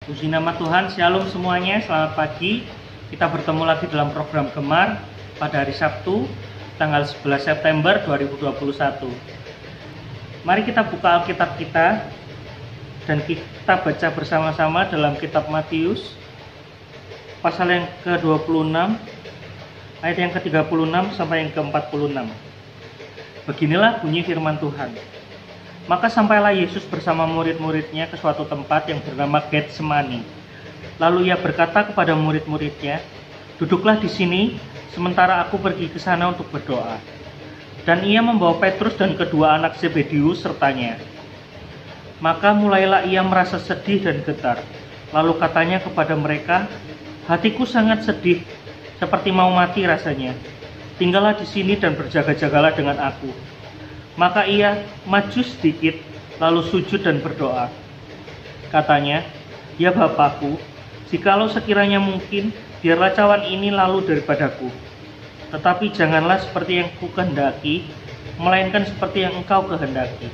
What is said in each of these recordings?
Puji nama Tuhan, Shalom semuanya, selamat pagi. Kita bertemu lagi dalam program Gemar pada hari Sabtu, tanggal 11 September 2021. Mari kita buka Alkitab kita dan kita baca bersama-sama dalam kitab Matius, pasal yang ke-26, ayat yang ke-36 sampai yang ke-46. Beginilah bunyi firman Tuhan. Maka sampailah Yesus bersama murid-muridnya ke suatu tempat yang bernama Getsemani. Lalu ia berkata kepada murid-muridnya, "Duduklah di sini, sementara aku pergi ke sana untuk berdoa." Dan ia membawa Petrus dan kedua anak Zebedeus sertanya. Maka mulailah ia merasa sedih dan getar. Lalu katanya kepada mereka, "Hatiku sangat sedih, seperti mau mati rasanya. Tinggallah di sini dan berjaga-jagalah dengan aku." Maka ia maju sedikit, lalu sujud dan berdoa. Katanya, "Ya Bapakku, jikalau sekiranya mungkin, biarlah cawan ini lalu daripadaku. Tetapi janganlah seperti yang kukehendaki, melainkan seperti yang Engkau kehendaki."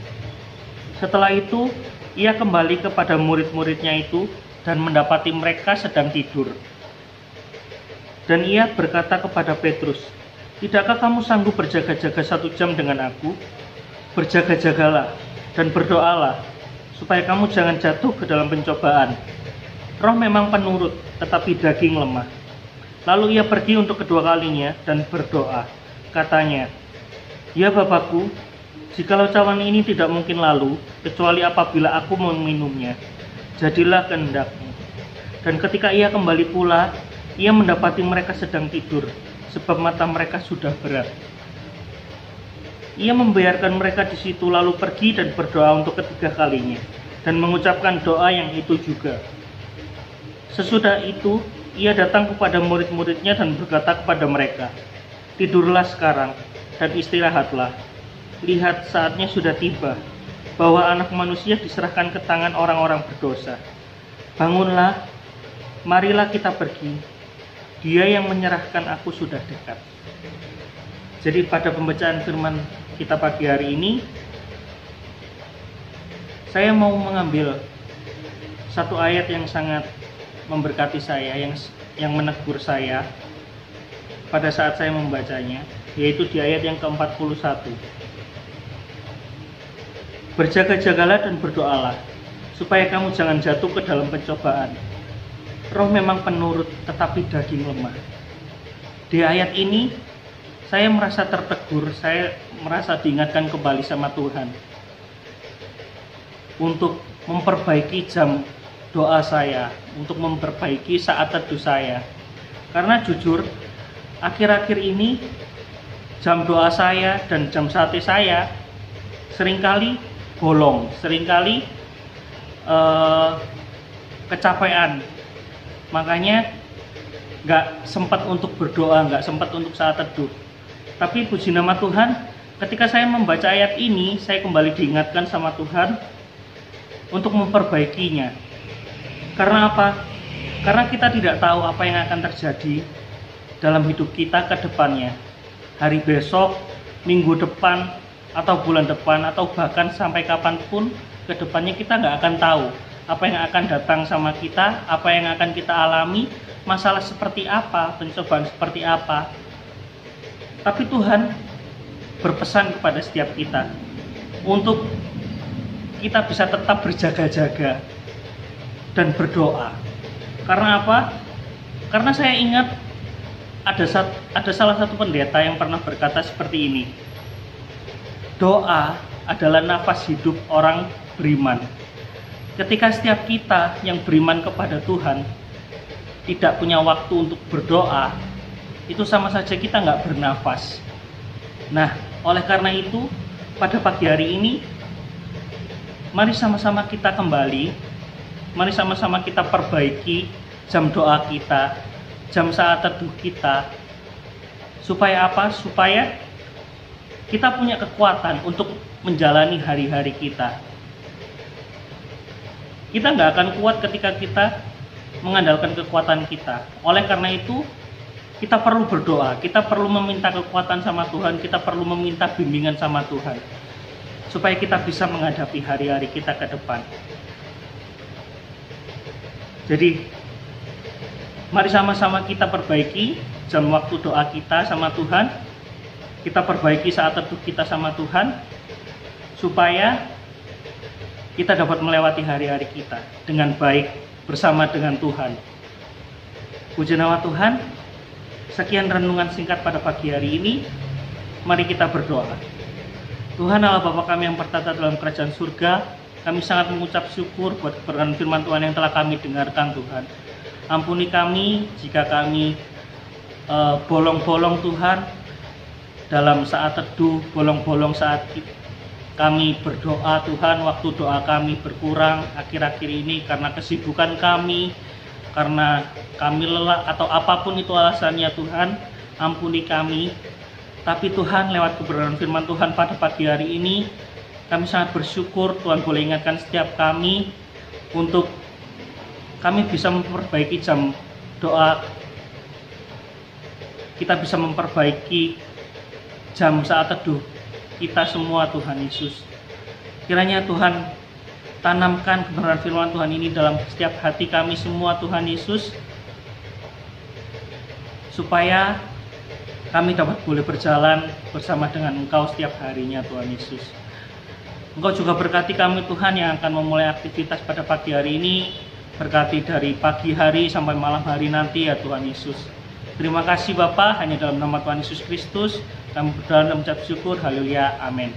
Setelah itu, ia kembali kepada murid-muridnya itu dan mendapati mereka sedang tidur. Dan ia berkata kepada Petrus, "Tidakkah kamu sanggup berjaga-jaga 1 jam dengan aku? Berjaga-jagalah dan berdoalah, supaya kamu jangan jatuh ke dalam pencobaan. Roh memang penurut, tetapi daging lemah." Lalu ia pergi untuk kedua kalinya dan berdoa. Katanya, "Ya Bapakku, jikalau cawan ini tidak mungkin lalu, kecuali apabila aku meminumnya, jadilah kehendakmu." Dan ketika ia kembali pula, ia mendapati mereka sedang tidur, sebab mata mereka sudah berat. Ia membiarkan mereka di situ lalu pergi dan berdoa untuk ketiga kalinya dan mengucapkan doa yang itu juga. Sesudah itu, ia datang kepada murid-muridnya dan berkata kepada mereka, "Tidurlah sekarang dan istirahatlah. Lihat, saatnya sudah tiba, bahwa Anak Manusia diserahkan ke tangan orang-orang berdosa. Bangunlah, marilah kita pergi. Dia yang menyerahkan aku sudah dekat." Jadi pada pembacaan firman kita pagi hari ini, saya mau mengambil satu ayat yang sangat memberkati saya, yang menegur saya pada saat saya membacanya, yaitu di ayat yang ke-41. "Berjaga-jagalah dan berdoalah, supaya kamu jangan jatuh ke dalam pencobaan. Roh memang penurut, tetapi daging lemah." Di ayat ini, saya merasa tertegur, saya merasa diingatkan kembali sama Tuhan untuk memperbaiki jam doa saya, untuk memperbaiki saat teduh saya. Karena jujur, akhir-akhir ini jam doa saya dan jam sate saya seringkali bolong, seringkali kecapean. Makanya nggak sempat untuk berdoa, nggak sempat untuk saat teduh. Tapi puji nama Tuhan, ketika saya membaca ayat ini, saya kembali diingatkan sama Tuhan untuk memperbaikinya. Karena apa? Karena kita tidak tahu apa yang akan terjadi dalam hidup kita ke depannya. Hari besok, minggu depan, atau bulan depan, atau bahkan sampai kapanpun ke depannya kita nggak akan tahu apa yang akan datang sama kita, apa yang akan kita alami, masalah seperti apa, pencobaan seperti apa. Tapi Tuhan berpesan kepada setiap kita untuk kita bisa tetap berjaga-jaga dan berdoa. Karena apa? Karena saya ingat ada salah satu pendeta yang pernah berkata seperti ini, "Doa adalah nafas hidup orang beriman." Ketika setiap kita yang beriman kepada Tuhan tidak punya waktu untuk berdoa, itu sama saja kita nggak bernafas. Nah, oleh karena itu, pada pagi hari ini, mari sama-sama kita kembali, mari sama-sama kita perbaiki jam doa kita, jam saat teduh kita. Supaya apa? Supaya kita punya kekuatan untuk menjalani hari-hari kita. Kita nggak akan kuat ketika kita mengandalkan kekuatan kita. Oleh karena itu, kita perlu berdoa, kita perlu meminta kekuatan sama Tuhan, kita perlu meminta bimbingan sama Tuhan, supaya kita bisa menghadapi hari-hari kita ke depan. Jadi mari sama-sama kita perbaiki jam waktu doa kita sama Tuhan. Kita perbaiki saat teduh kita sama Tuhan, supaya kita dapat melewati hari-hari kita dengan baik bersama dengan Tuhan. Puji nama Tuhan. Sekian renungan singkat pada pagi hari ini. Mari kita berdoa. Tuhan Allah Bapa kami yang bertata dalam kerajaan surga, kami sangat mengucap syukur buat keberkahan firman Tuhan yang telah kami dengarkan Tuhan. Ampuni kami jika kami bolong-bolong Tuhan dalam saat teduh, bolong-bolong saat kami berdoa Tuhan, waktu doa kami berkurang akhir-akhir ini karena kesibukan kami, karena kami lelah atau apapun itu alasannya Tuhan. Ampuni kami. Tapi Tuhan, lewat kebenaran firman Tuhan pada pagi hari ini, kami sangat bersyukur Tuhan boleh ingatkan setiap kami untuk kami bisa memperbaiki jam doa. Kita bisa memperbaiki jam saat teduh kita semua Tuhan Yesus. Kiranya Tuhan tanamkan kebenaran firman Tuhan ini dalam setiap hati kami semua Tuhan Yesus, supaya kami dapat boleh berjalan bersama dengan Engkau setiap harinya Tuhan Yesus. Engkau juga berkati kami Tuhan yang akan memulai aktivitas pada pagi hari ini. Berkati dari pagi hari sampai malam hari nanti ya Tuhan Yesus. Terima kasih Bapa, hanya dalam nama Tuhan Yesus Kristus kami berdoa dan mengucap syukur. Haleluya, amin.